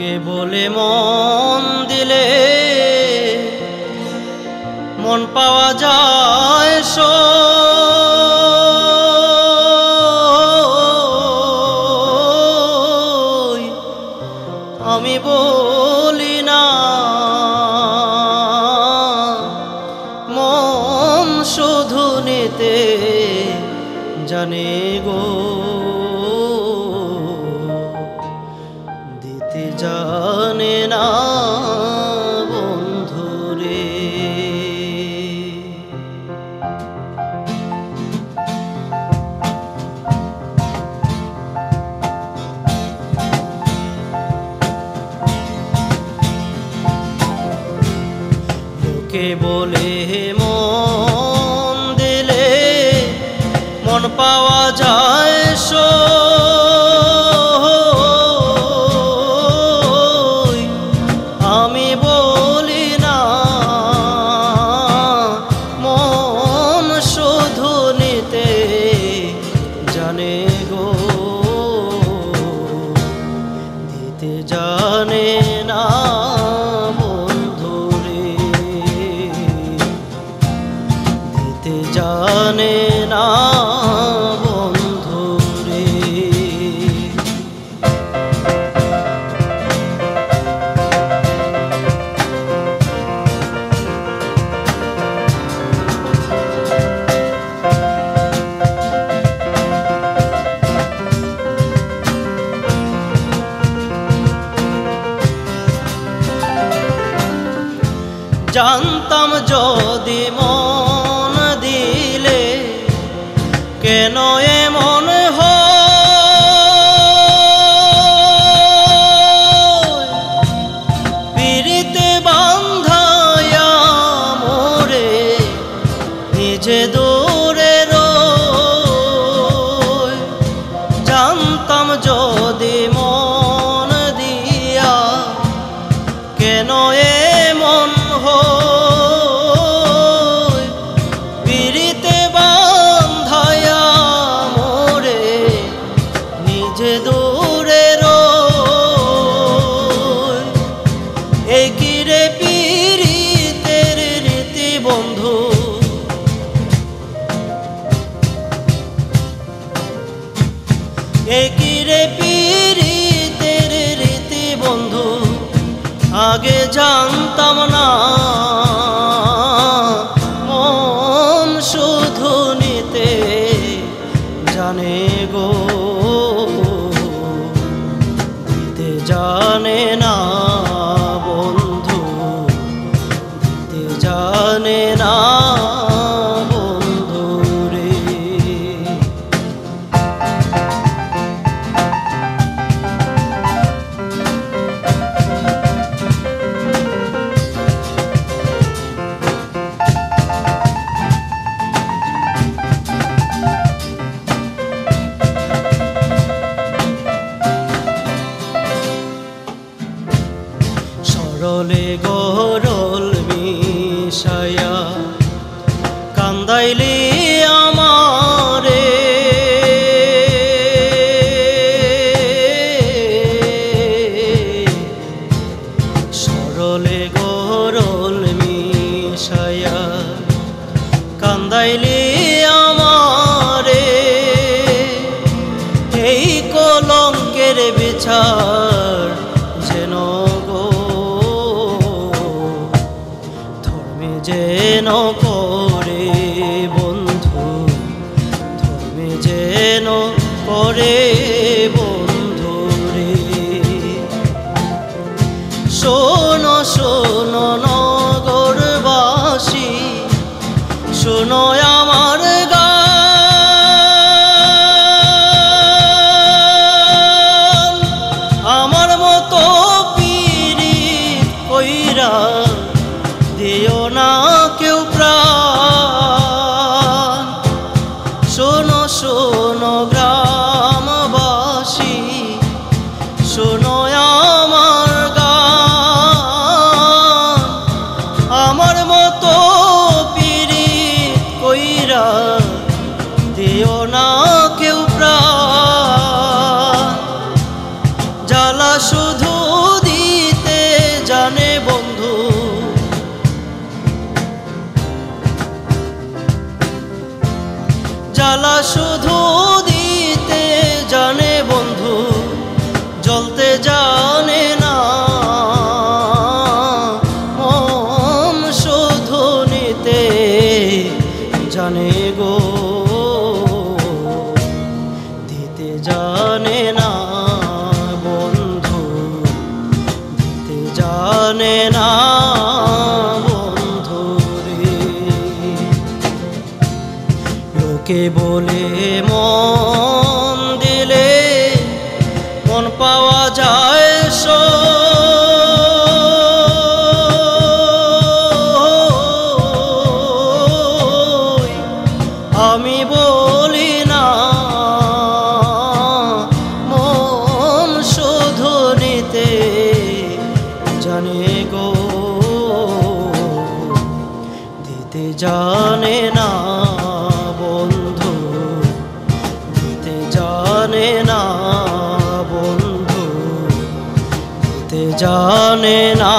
কে বলে মন দিলে মন পাওয়া যায় সই আমি বলি না মন শুধু নিতে জানে গো দিতে জানে না বন্ধুরে লোকে বলে মন দিলে মন পাওয়া যায় সই আমি বলি না মন শুধু নিতে জানে গো দিতে জানে না বন্ধুরে দিতে জানে না বন্ধুরে জানতাম যদি মন দিলে কেন এমন হয় পিরিতে বাঁধায়া মোরে নিজে দূরে রই জানতাম যদি মন দিয়া কেন এমন হয় পিরিতে বাঁধায়া মোরে নিজে দূরে রই এই কি রে পিরিতের রীতি বন্ধু এই কি রে পিরিতের রীতি বন্ধু আগে জানতাম না মন শুধু নিতে জানে গো দিতে জানে না বন্ধু দিতে জানে না বন্ধুরে সরলে গরল মিশায়া কান্দাইলি আমারে সরলে গরল মিশায়া কান্দাইলি আমারে এই কলঙ্কের বিচার যেন যেন করে বন্ধু ধর্মে যেন করে বন্ধু রে শোনো শোনো নগরবাসী শোনো আমার গান আমার মতো পীড়িত কইরা দিও না কেউ প্রাণ শোনো শোনো গ্রাম জ্বালা শুধু দিতে জানে বন্ধু, জ্বলতে জানে না মন শুধু নিতে জানে গো, দিতে জানে না বন্ধু, দিতে জানে না বন্ধু রে। লোকে বলে মন দিলে মন পাওয়া যায় আমি বলি না মন শুধু নিতে জানে গো, দিতে জানে না বন্ধু, দিতে জানে না বন্ধু, দিতে জানে না।